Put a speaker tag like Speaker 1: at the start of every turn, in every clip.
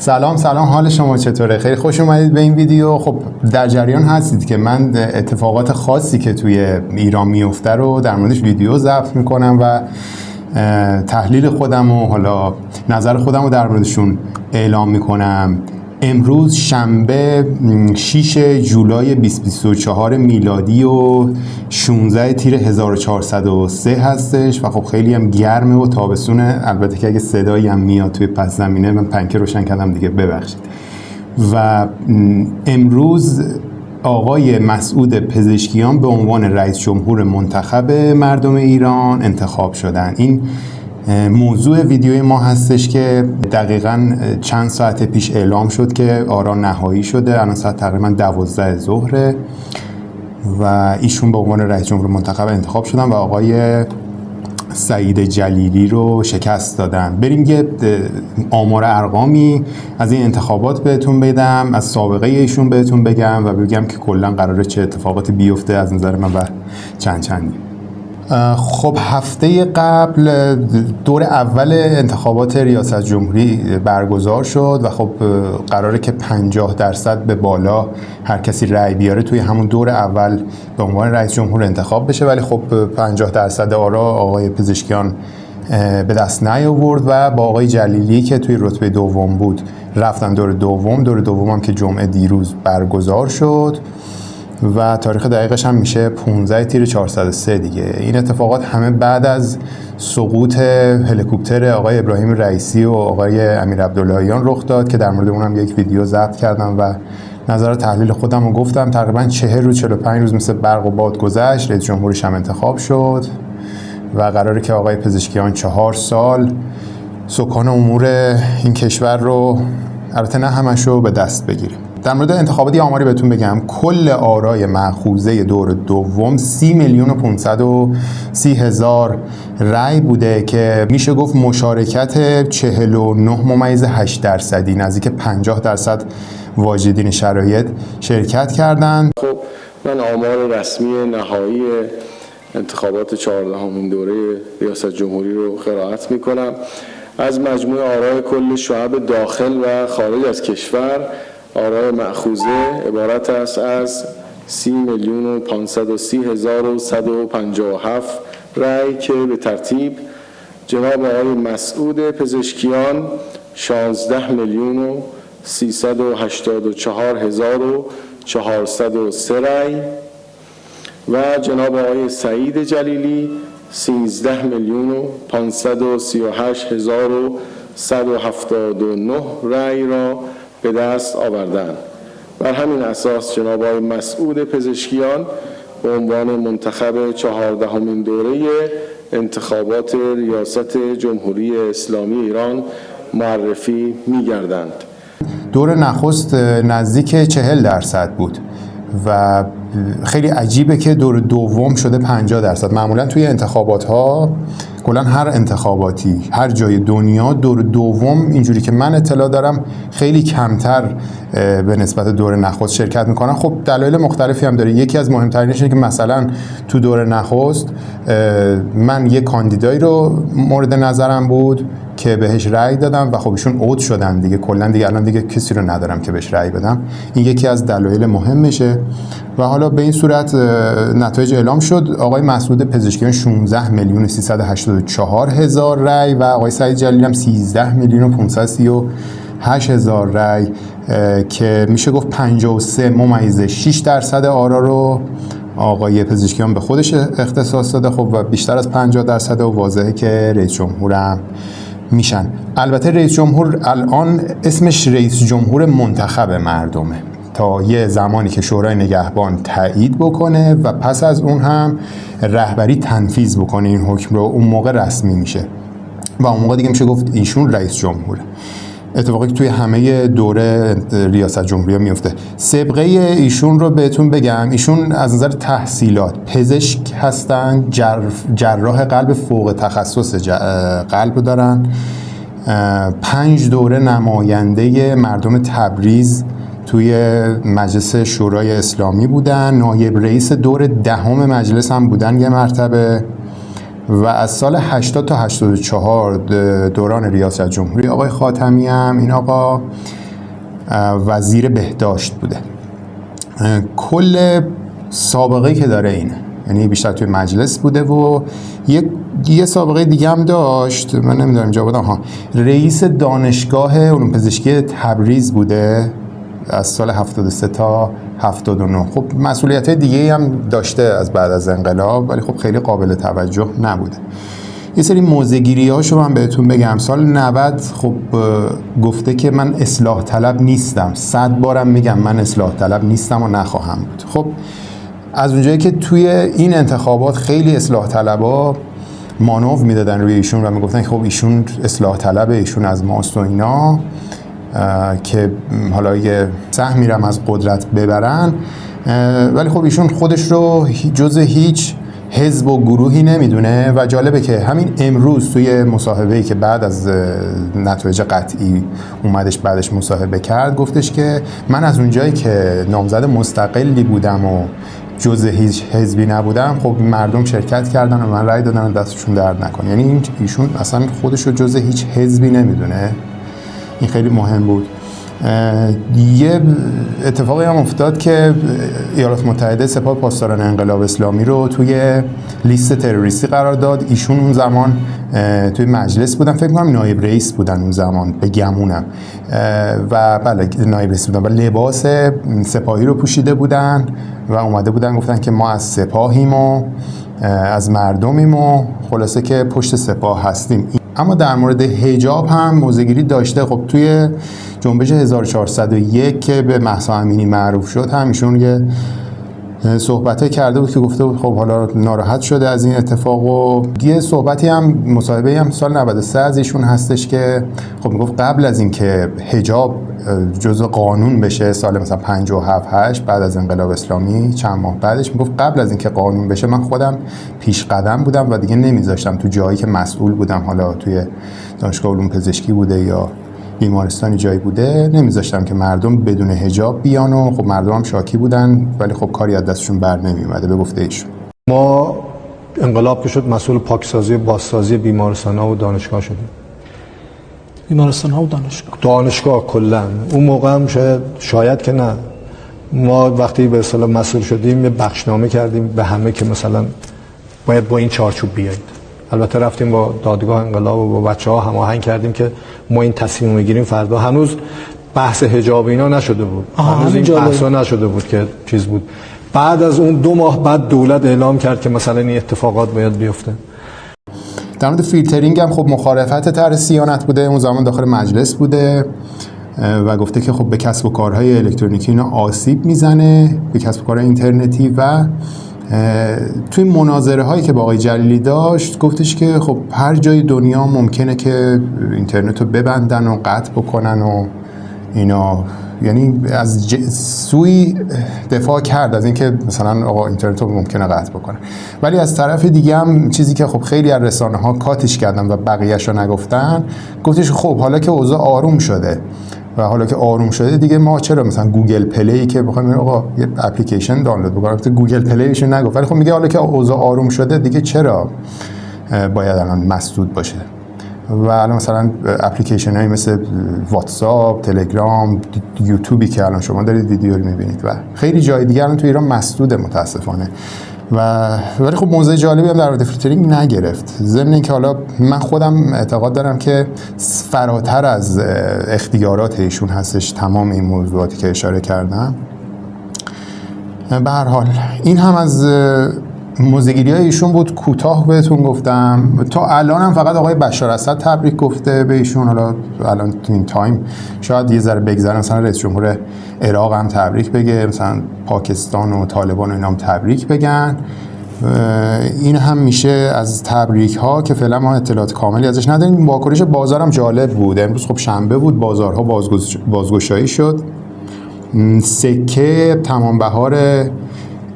Speaker 1: سلام حال شما چطوره؟ خیلی خوش اومدید به این ویدیو. خب در جریان هستید که من اتفاقات خاصی که توی ایران میفته رو در موردش ویدیو ضبط میکنم و تحلیل خودم و حالا نظر خودم رو در موردشون اعلام میکنم. امروز شنبه 6 جولای 2024 میلادی و 16 تیر 1403 هستش و خب خیلی هم گرمه و تابستونه. البته که اگه صدایی هم میاد توی پس زمینه من پنکه روشن کردم دیگه، ببخشید. و امروز آقای مسعود پزشکیان به عنوان رئیس جمهور منتخب مردم ایران انتخاب شدن. این موضوع ویدیوی ما هستش که دقیقاً چند ساعت پیش اعلام شد که آرا نهایی شده. الان ساعت تقریباً 12 ظهره و ایشون به عنوان رئیس جمهور منتخب انتخاب شدن و آقای سعید جلیلی رو شکست دادن. بریم یه آمار ارقامی از این انتخابات بهتون بدم، از سابقه ایشون بهتون بگم و بگم که کلاً قراره چه اتفاقاتی بیفته از نظر من و چندی. خب هفته قبل دور اول انتخابات ریاست جمهوری برگزار شد و خب قراره که 50% به بالا هر کسی رأی بیاره توی همون دور اول به عنوان رئیس جمهور انتخاب بشه، ولی خب 50% آرا آقای پزشکیان به دست نیاورد و با آقای جلیلی که توی رتبه دوم بود رفتن دور دوم هم که جمعه دیروز برگزار شد و تاریخ دقیقش هم میشه 15 تیر 403 دیگه. این اتفاقات همه بعد از سقوط هلیکوپتر آقای ابراهیم رئیسی و آقای امیر عبداللهیان رخ داد که در مورد اونم یک ویدیو ضبط کردم و نظر تحلیل خودم رو گفتم. تقریبا 40 روز 45 روز مثل برق و باد گذشت، رئیس جمهورش هم انتخاب شد و قراره که آقای پزشکیان 4 سال سکان امور این کشور رو، البته نه همش رو، به دست بگیره. در مورد انتخابات یه آماری بهتون بگم. کل آرای مأخوذه دور دوم 30,030,000 رأی بوده که میشه گفت مشارکت 49.8%، نزدیک 50% واجدین شرایط شرکت کردند.
Speaker 2: خب من آمار رسمی نهایی انتخابات 14مین دوره ریاست جمهوری رو قرائت میکنم. از مجموع آرای کل شعب داخل و خارج از کشور، آرای مأخوذه عبارت است از 30,530,157 رأی که به ترتیب جناب آقای مسعود پزشکیان 16,384,403 رأی و جناب آقای سعید جلیلی 13,538,179 رأی را به دست آوردند. بر همین اساس جناب آقای مسعود پزشکیان به عنوان منتخب 14مین دوره انتخابات ریاست جمهوری اسلامی ایران معرفی می‌گردند.
Speaker 1: دور نخست نزدیک 40% بود و خیلی عجیبه که دور دوم شده 50%. معمولا توی انتخابات ها، کلا هر انتخاباتی هر جای دنیا، دور دوم اینجوری که من اطلاع دارم خیلی کمتر به نسبت دور نخست شرکت میکنن. خب دلایل مختلفی هم داره. یکی از مهمترینش اینه که مثلا تو دور نخست من یک کاندیدایی رو مورد نظرم بود که بهش رأی دادم و خب ایشون اوت شدن دیگه، کلا دیگه الان دیگه کسی رو ندارم که بهش رأی بدم. این یکی از دلایل مهمشه و حالا به این صورت نتایج اعلام شد. آقای مسعود پزشکیان 16,384,000 رأی و آقای سعید جلیلی هم 13,538,000 رأی که میشه گفت 53.6% آرا رو آقای پزشکیان به خودش اختصاص داده. خب و بیشتر از 50% و واضحه که رئیس جمهورم میشن. البته رئیس جمهور الان اسمش رئیس جمهور منتخب مردمه تا یه زمانی که شورای نگهبان تایید بکنه و پس از اون هم رهبری تنفیذ بکنه این حکم رو، اون موقع رسمی میشه و اون موقع دیگه میشه گفت ایشون رئیس جمهوره. اتفاقی که توی همه دوره ریاست جمهوری میفته. سابقه ایشون رو بهتون بگم. ایشون از نظر تحصیلات پزشک هستن، جراح قلب فوق تخصص قلب دارن، 5 دوره نماینده مردم تبریز توی مجلس شورای اسلامی بودن، نایب رئیس دور 10 مجلس هم بودن یه مرتبه و از سال 80 تا 84 دوران ریاست جمهوری آقای خاتمی هم این آقا وزیر بهداشت بوده. کل سابقه‌ای که داره اینه، یعنی بیشتر توی مجلس بوده و یه سابقه دیگه هم داشت، من نمیدونم اینجا بودم، رئیس دانشگاه علوم پزشکی تبریز بوده از سال 73 تا 79. خب مسئولیت‌های دیگه هم داشته از بعد از انقلاب، ولی خب خیلی قابل توجه نبوده. یه سری موضع‌گیری‌هاشو من بهتون بگم. سال 90 خب گفته که من اصلاح طلب نیستم، 100 بارم میگم من اصلاح طلب نیستم و نخواهم بود. خب از اونجایی که توی این انتخابات خیلی اصلاح طلبا مانور میدادن روی ایشون و میگفتن خب ایشون اصلاح طلبه، ایشون از ماست و اینا، که حالا یه سهمی رو از قدرت ببرن، ولی خب ایشون خودش رو جز هیچ حزب و گروهی نمیدونه و جالبه که همین امروز توی مصاحبه‌ای که بعد از نتایج قطعی اومدش بعدش مصاحبه کرد، گفتش که من از اونجایی که نامزد مستقلی بودم و جز هیچ حزبی نبودم، خب مردم شرکت کردن و من رأی دادن و دستشون درد نکنه. یعنی ایشون اصلا خودش رو جز هیچ حزبی نمیدونه. این خیلی مهم بود. یه اتفاقی هم افتاد که ایالات متحده سپاه پاسداران انقلاب اسلامی رو توی لیست تروریستی قرار داد. ایشون اون زمان توی مجلس بودن، فکر کنم نایب رئیس بودن اون زمان به گمونم، و بله نایب رئیس بودن و لباس سپاهی رو پوشیده بودن و اومده بودن گفتن که ما از سپاهیم و از مردمیم و خلاصه که پشت سپاه هستیم. اما در مورد حجاب هم موضع‌گیری داشته. خب توی جنبش 1401 که به مهسا امینی معروف شد، هم ایشون یه صحبتی کرده بود که گفته بود خب حالا ناراحت شده از این اتفاق، و یه صحبتی هم مصاحبه‌ای هم سال 93 از ایشون هستش که خب میگفت قبل از این که حجاب جزء قانون بشه، سال مثلا 57-8 بعد از انقلاب اسلامی چند ماه بعدش، میگفت قبل از این که قانون بشه من خودم پیش قدم بودم و دیگه نمیذاشتم تو جایی که مسئول بودم، حالا توی دانشگاه علوم پزشکی بوده یا بیمارستانی جایی بوده، نمیذاشتم که مردم بدون حجاب بیان و خب مردم هم شاکی بودن، ولی خب کاری از دستشون بر نمی اومده به گفته ایشون.
Speaker 3: ما انقلاب که شد مسئول پاکسازی و بازسازی بیمارستان‌ها و دانشگاه شدیم.
Speaker 4: بیمارستان‌ها و
Speaker 3: دانشگاه کلا اون موقع هم شاید که نه، ما وقتی به اصطلاح مسئول شدیم یه بخشنامه کردیم به همه که مثلا باید با این چارچوب بیایید. البته رفتیم با دادگاه انقلاب و با بچه‌ها هماهنگ کردیم که ما این تصمیم میگیریم فردا. هنوز بحث حجاب اینا نشده بود، هنوز این بحثا نشده بود که چیز بود. بعد از اون 2 ماه بعد دولت اعلام کرد که مثلا این اتفاقات باید بیفته.
Speaker 1: در مورد فیلترینگ هم خب مخالفت طرح صیانت بوده، اون زمان داخل مجلس بوده و گفته که خب به کسب و کارهای الکترونیکی اینا آسیب میزنه، به کسب و کارهای اینترنتی. و توی مناظره هایی که با آقای جلیلی داشت گفتش که خب هر جای دنیا ممکنه که اینترنت رو ببندن و قطع بکنن و اینا، یعنی از سوی دفاع کرد از اینکه مثلا آقا اینترنت رو ممکنه قطع بکنن. ولی از طرف دیگه هم چیزی که خب خیلی از رسانه ها کاتش کردن و بقیه‌اش رو نگفتن، گفتش خب حالا که اوضاع آروم شده و حالا که آروم شده دیگه ما چرا مثلا گوگل پلی که بخوایم آقا یه اپلیکیشن دانلود بکنیم، گوگل پلیش نگفت، ولی خب میگه حالا که اوضاع آروم شده دیگه چرا باید الان مسدود باشه. و الان مثلا اپلیکیشن هایی مثل واتساپ، تلگرام، یوتیوبی که الان شما دارید ویدیو رو میبینید و خیلی جای دیگه الان تو ایران مسدوده متاسفانه. ولی خب موضوع جالبی هم در مورد فیلترینگ نگرفت، ضمن اینکه حالا من خودم اعتقاد دارم که فراتر از اختیارات ایشون هستش تمام این موضوعاتی که اشاره کردم. به هر حال این هم از موضع‌گیری‌های ایشون بود، کوتاه بهتون گفتم. تا الان هم فقط آقای بشار اسد تبریک گفته به ایشون، حالا الان تو این تایم شاید یه ذره بگذره مثلا رئیس جمهور عراق هم تبریک بگه، مثلا پاکستان و طالبان و اینا هم تبریک بگن. این هم میشه از تبریک ها که فعلا ما اطلاعات کاملی ازش نداریم. واکنش بازار هم جالب بود، امروز خب شنبه بود، بازارها بازگشایی شد. سکه تمام بهار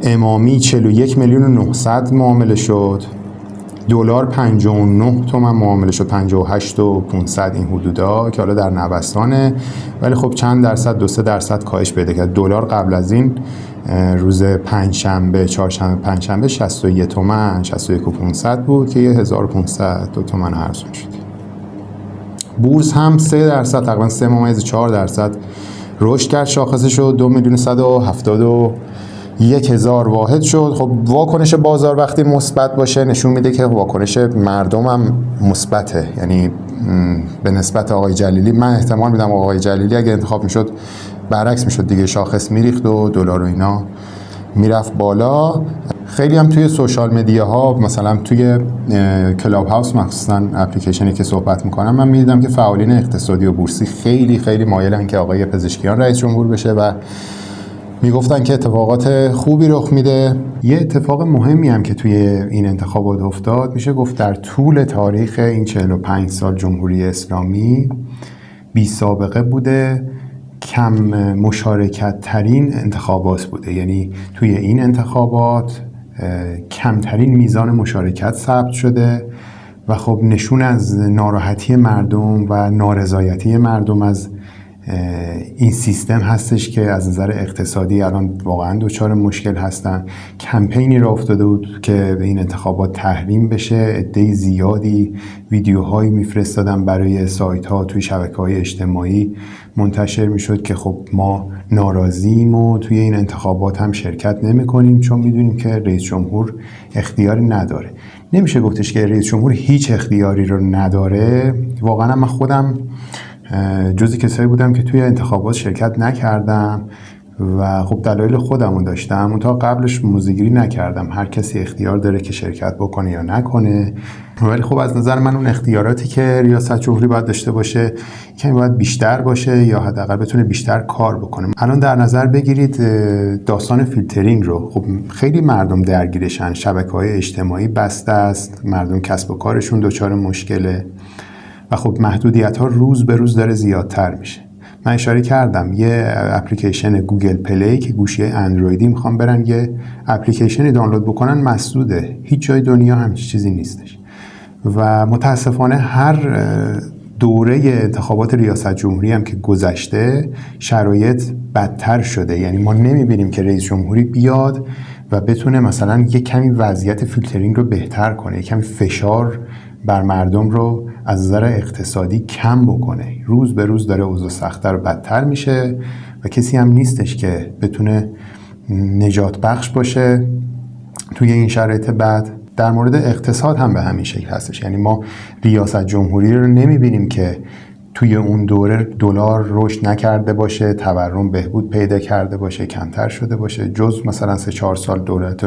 Speaker 1: امامی 41,900,000 معامله شد دلار 59 تومن معامله شد، 58 و 500 این حدودا که حالا در نوسانه، ولی خب چند درصد 2-3% کاهش پیدا کرد. دلار قبل از این روز چهارشنبه پنجشنبه 61 تومن 61 و 500 بود که 1500 تومن ارزون شد. بورس هم 3% تقریبا 3.4% رشد کرد، شاخصش شد 2,171,000 واحد شد. خب واکنش بازار وقتی مثبت باشه نشون میده که واکنش مردم هم مثبته، یعنی به نسبت آقای جلیلی من احتمال میدم آقای جلیلی اگه انتخاب میشد برعکس میشد دیگه، شاخص میریخت و دلار و اینا میرفت بالا. خیلی هم توی سوشال مدیاها مثلا توی کلاب هاوس مخصوصا اپلیکیشنی که صحبت میکنم من میدیدم که فعالین اقتصادی و بورسی خیلی خیلی مایلن که آقای پزشکیان رئیس جمهور بشه و میگفتن که اتفاقات خوبی رخ میده. یه اتفاق مهمی هم که توی این انتخابات افتاد، میشه گفت در طول تاریخ این 45 سال جمهوری اسلامی بی سابقه بوده، کم مشارکت ترین انتخابات بوده. یعنی توی این انتخابات کمترین میزان مشارکت ثبت شده و خب نشون از ناراحتی مردم و نارضایتی مردم از این سیستم هستش که از نظر اقتصادی الان واقعا دچار مشکل هستن. کمپینی را افتاده بود که به این انتخابات تحریم بشه، عده زیادی ویدیوهایی میفرستادن برای سایت ها، توی شبکه‌های اجتماعی منتشر میشد که خب ما ناراضیم و توی این انتخابات هم شرکت نمی‌کنیم چون میدونیم که رئیس جمهور اختیاری نداره. نمیشه گفتش که رئیس جمهور هیچ اختیاری رو نداره. واقعا من خودم جزی کسایی بودم که توی انتخابات شرکت نکردم و خب دلایل خودمو داشتم، اون تا قبلش موضع‌گیری نکردم. هر کسی اختیار داره که شرکت بکنه یا نکنه، ولی خب از نظر من اون اختیاراتی که ریاست جمهوری باید داشته باشه کمی باید بیشتر باشه یا حداقل بتونه بیشتر کار بکنه. الان در نظر بگیرید داستان فیلترینگ رو، خب خیلی مردم درگیرشن، شبکه‌های اجتماعی بسته است، مردم کسب و کارشون دچار مشکله و خب محدودیت ها روز به روز داره زیادتر میشه. من اشاره کردم یه اپلیکیشن گوگل پلی که گوشی اندرویدی میخوام برن یه اپلیکیشنی دانلود بکنن مسدوده، هیچ جای دنیا همچین چیزی نیستش و متاسفانه هر دوره انتخابات ریاست جمهوری هم که گذشته شرایط بدتر شده. یعنی ما نمیبینیم که رئیس جمهوری بیاد و بتونه مثلا یه کمی وضعیت فیلترینگ رو بهتر کنه، یه کمی فشار بر مردم رو از نظر اقتصادی کم بکنه. روز به روز داره اوضاع سخت‌تر و بدتر میشه و کسی هم نیستش که بتونه نجات بخش باشه توی این شرایط بد. در مورد اقتصاد هم به همین شکل هستش. یعنی ما ریاست جمهوری رو نمیبینیم که توی اون دوره دلار رشد نکرده باشه، تورم بهبود پیدا کرده باشه، کمتر شده باشه، جز مثلا 3-4 سال دولت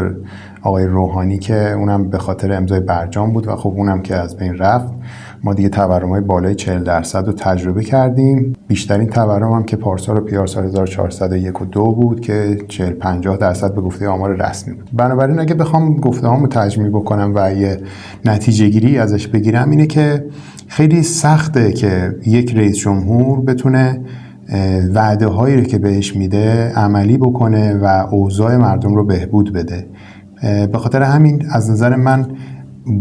Speaker 1: آقای روحانی که اونم به خاطر امضای برجام بود و خب اونم که از بین رفت. ما دیگه تورم‌های بالای 40% رو تجربه کردیم. بیشترین تورم هم که پارسال و پیارسال 1401 و 2 بود که 40-50% به گفته آمار رسمی بود. بنابراین اگه بخوام گفته‌هامو تجمیع بکنم و یه نتیجه گیری ازش بگیرم اینه که خیلی سخته که یک رئیس جمهور بتونه وعده هایی که بهش میده عملی بکنه و اوضاع مردم رو بهبود بده. به خاطر همین از نظر من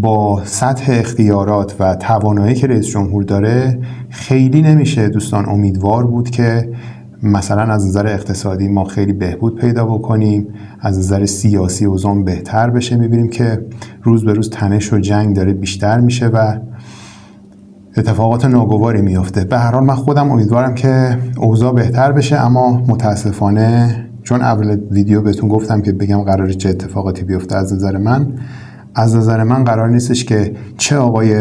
Speaker 1: با سطح اختیارات و توانایی که رئیس جمهور داره خیلی نمیشه دوستان امیدوار بود که مثلا از نظر اقتصادی ما خیلی بهبود پیدا بکنیم، از نظر سیاسی اوضاع بهتر بشه. میبینیم که روز به روز تنش و جنگ داره بیشتر میشه و اتفاقات ناگواری میفته. به هر حال من خودم امیدوارم که اوضاع بهتر بشه، اما متاسفانه چون اول ویدیو بهتون گفتم که بگم قراره چه اتفاقاتی بیفته، از نظر من قرار نیستش که چه آقای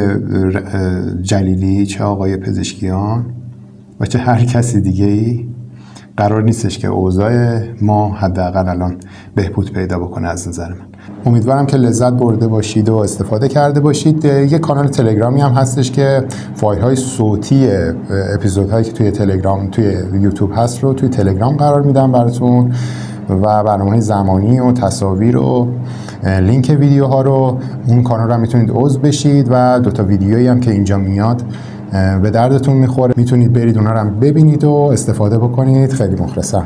Speaker 1: جلیلی، چه آقای پزشکیان و چه هر کسی دیگه‌ای قرار نیستش که اوضاع ما حداقل الان بهبود پیدا بکنه. از نظر من امیدوارم که لذت برده باشید و استفاده کرده باشید. یک کانال تلگرامی هم هستش که فایل های صوتی اپیزودهایی که توی تلگرام توی یوتیوب هست رو توی تلگرام قرار میدم براتون و برنامه‌های زمانی و تصاویر و لینک ویدیوها رو اون کانال رو میتونید عضو بشید و 2 تا ویدیویی هم که اینجا میاد به دردتون میخوره میتونید برید اونها رو هم ببینید و استفاده بکنید. خیلی مخلصم.